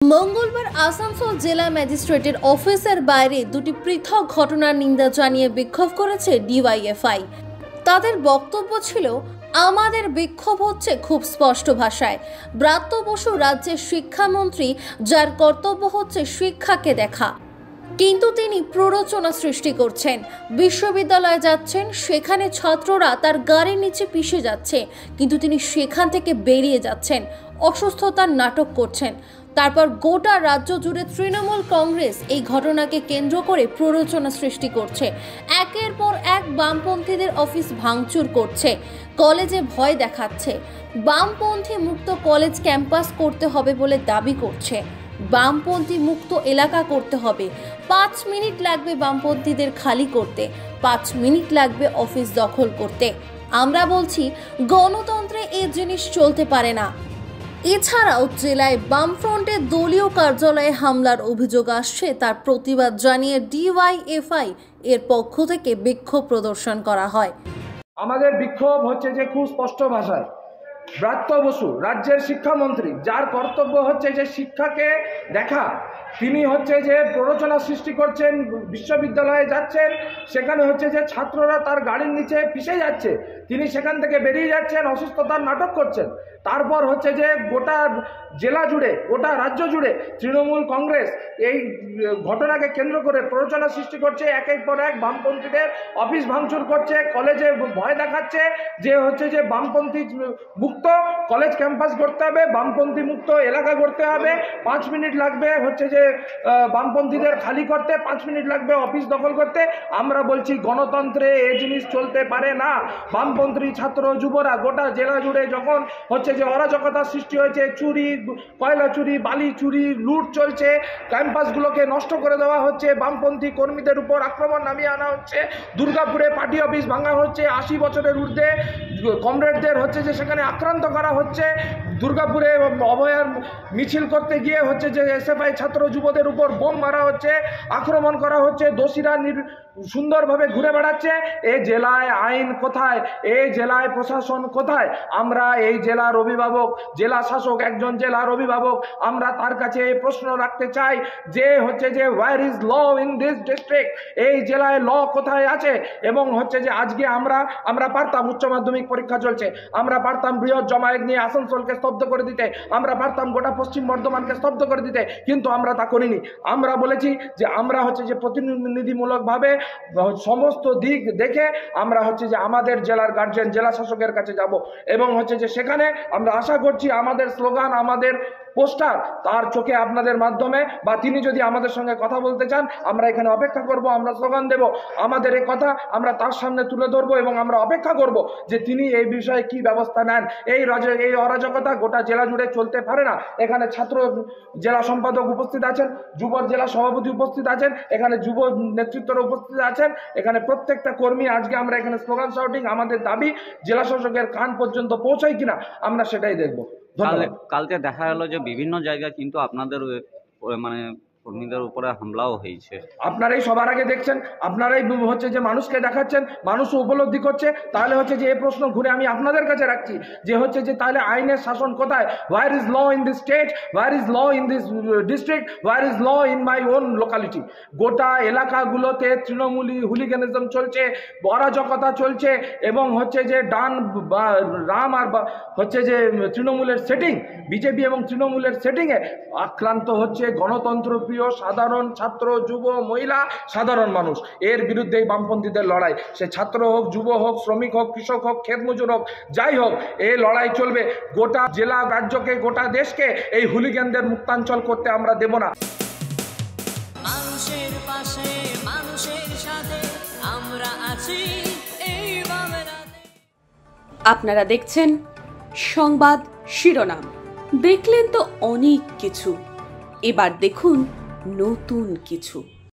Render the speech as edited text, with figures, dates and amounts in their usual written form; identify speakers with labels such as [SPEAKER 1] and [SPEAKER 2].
[SPEAKER 1] মঙ্গলবার আসানসোল জেলা ম্যাজিস্ট্রেটের অফিসের বাইরে দুটি পৃথক ঘটনার নিন্দা জানিয়ে বিক্ষোভ করেছে ডিওয়াইএফআই। তাদের বক্তব্য ছিল, আমাদের বিক্ষোভ হচ্ছে খুব স্পষ্ট ভাষায়। ব্রাত্য বসু রাজ্যের শিক্ষামন্ত্রী, যার কর্তব্য হচ্ছে শিক্ষাকে দেখা, কিন্তু তিনি প্ররোচনা সৃষ্টি করছেন। বিশ্ববিদ্যালয়ে যাচ্ছেন, সেখানে ছাত্ররা তার গাড়ির নিচে পিষে যাচ্ছে, কিন্তু তিনি সেখান থেকে বেরিয়ে যাচ্ছেন, অসুস্থতার নাটক করছেন। তারপর গোটা রাজ্য জুড়ে তৃণমূল কংগ্রেস এই ঘটনাকে কেন্দ্র করে প্ররোচনা সৃষ্টি করছে। একের পর এক বামপন্থীদের অফিস ভাঙচুর করছে, কলেজে ভয় দেখাচ্ছে, বামপন্থী মুক্ত কলেজ ক্যাম্পাস করতে হবে বলে দাবি করছে, বামপন্থী মুক্ত এলাকা করতে হবে। 5 মিনিট লাগবে বামপন্থীদের খালি করতে, 5 মিনিট লাগবে অফিস দখল করতে। আমরা বলছি, গণতন্ত্রে এই জিনিস চলতে পারে না। এছাড়াও জেলায় বামফ্রন্টের দলীয় কার্যালয়ে হামলার অভিযোগ আসছে। তার প্রতিবাদ জানিয়ে ডিওয়াইএফআই এর পক্ষ থেকে বিক্ষোভ প্রদর্শন করা হয়।
[SPEAKER 2] আমাদের বিক্ষোভ হচ্ছে যে খুব স্পষ্ট ভাষায়, ব্রাত্য বসু রাজ্যের শিক্ষামন্ত্রী, যার কর্তব্য হচ্ছে যে শিক্ষাকে দেখা, তিনি হচ্ছে যে প্ররোচনা সৃষ্টি করছেন। বিশ্ববিদ্যালয়ে যাচ্ছেন, সেখানে হচ্ছে যে ছাত্ররা তার গাড়ির নিচে পিষে যাচ্ছে, তিনি সেখান থেকে বেরিয়ে যাচ্ছেন, অসুস্থতার নাটক করছেন। তারপর হচ্ছে যে গোটা জেলা জুড়ে, গোটা রাজ্য জুড়ে তৃণমূল কংগ্রেস এই ঘটনাকে কেন্দ্র করে প্ররোচনা সৃষ্টি করছে। একের পর এক বামপন্থীদের অফিস ভাঙচুর করছে, কলেজে ভয় দেখাচ্ছে যে হচ্ছে যে বামপন্থী মুক্ত কলেজ ক্যাম্পাস করতে হবে, বামপন্থী মুক্ত এলাকা করতে হবে। 5 মিনিট লাগবে হচ্ছে যে বামপন্থীদের খালি করতে, 5 মিনিট লাগবে অফিস দখল করতে। আমরা বলছি, গণতন্ত্রে এই জিনিস চলতে পারে না। বামপন্থী ছাত্র যুবরা গোটা জেলা জুড়ে যখন হচ্ছে যে অরাজকতা সৃষ্টি হয়েছে, চুরি, কয়লা চুরি, বালি চুরি, লুট চলছে, ক্যাম্পাসগুলোকে নষ্ট করে দেওয়া হচ্ছে, বামপন্থী কর্মীদের উপর আক্রমণ নামিয়ে আনা হচ্ছে, দুর্গাপুরে পার্টি অফিস ভাঙা হচ্ছে, 80 বছরের ঊর্ধ্বে কমরেডদের হচ্ছে যে সেখানে আক্রান্ত করা হচ্ছে, দুর্গাপুরে অভয়ার মিছিল করতে গিয়ে হচ্ছে যে এসএফআই ছাত্র যুবদের উপর বোম মারা হচ্ছে, আক্রমণ করা হচ্ছে, দোষীরা সুন্দরভাবে ঘুরে বেড়াচ্ছে। এই জেলায় আইন কোথায়? এই জেলায় প্রশাসন কোথায়? আমরা এই জেলার অভিভাবক, জেলা শাসক, একজন জেলার অভিভাবক, আমরা তার কাছে এই প্রশ্ন রাখতে চাই যে হচ্ছে যে where is law in this district? এই জেলায় ল কোথায় আছে? এবং হচ্ছে যে আজকে আমরা পারতাম, উচ্চ মাধ্যমিক পরীক্ষা চলছে, আমরা পারতাম বৃহৎ জমায়েত নিয়ে আসানসোলকে স্তব্ধ করে দিতে, আমরা পারতাম গোটা পশ্চিম বর্ধমানকে স্তব্ধ করে দিতে, কিন্তু আমরা তা করিনি। আমরা বলেছি যে আমরা হচ্ছে যে প্রতিনিধিমূলকভাবে সমস্ত দিক দেখে আমরা হচ্ছে যে আমাদের জেলার গার্জেন, জেলা শাসকের কাছে যাব, এবং হচ্ছে যে সেখানে আমরা আশা করছি আমাদের স্লোগান, আমাদের পোস্টার তার চোখে আপনাদের মাধ্যমে, বা তিনি যদি আমাদের সঙ্গে কথা বলতে চান, আমরা এখানে অপেক্ষা করব, আমরা স্লোগান দেব, আমাদের এই কথা আমরা তার সামনে তুলে ধরবো, এবং আমরা অপেক্ষা করব যে তিনি এই বিষয়ে কি ব্যবস্থা নেন। এই অরাজকতা গোটা জেলা জুড়ে চলতে পারে না। এখানে ছাত্র জেলা সম্পাদক উপস্থিত আছেন, যুব জেলা সভাপতি উপস্থিত আছেন, এখানে যুব নেতৃত্বরা উপস্থিত আছেন, এখানে প্রত্যেকটা কর্মী। আজকে আমরা এখানে স্লোগান শাউটিং, আমাদের দাবি জেলা শাসকের কান পর্যন্ত পৌঁছায় কিনা আমরা সেটাই দেখব।
[SPEAKER 3] কালকে দেখা গেল যে বিভিন্ন জায়গায় কিন্তু আপনাদের মানে কর্মীদের উপরে হামলাও হয়েছে।
[SPEAKER 2] আপনারাই সবার আগে দেখছেন, আপনারাই হচ্ছে যে মানুষকে দেখাচ্ছেন, মানুষও উপলব্ধি করছে। তাহলে হচ্ছে যে এই প্রশ্ন ঘুরে আমি আপনাদের কাছে রাখছি যে হচ্ছে যে তাহলে আইনের শাসন কোথায়? Where is law in this state? Where is law in this district? Where is law in my own locality? গোটা এলাকাগুলোতে তৃণমূলী হুলিগানিজম চলছে, অরাজকতা চলছে, এবং হচ্ছে যে ডান রাম আর হচ্ছে যে তৃণমূলের সেটিং, বিজেপি এবং তৃণমূলের সেটিংয়ে আক্রান্ত হচ্ছে গণতন্ত্র প্রিয় সাধারণ ছাত্র, যুব, মহিলা, সাধারণ মানুষ। এর বিরুদ্ধে বামপন্থীদের লড়াই, সে ছাত্র হোক, যুব হোক, শ্রমিক হোক, কৃষক হোক, ক্ষেত মজুর হোক, যাই হোক, এই লড়াই চলবে। গোটা জেলা, রাজ্যকে, গোটা দেশকে এই হুলিগানদের মুক্তাঞ্চল করতে আমরা দেব না।
[SPEAKER 4] মানুষের পাশে, মানুষের সাথে আমরা আছি এই বাংলাতে।
[SPEAKER 5] আপনারা দেখছেন সংবাদ শিরোনাম। দেখলেন তো অনেক কিছু, এবার দেখুন নতুন কিছু।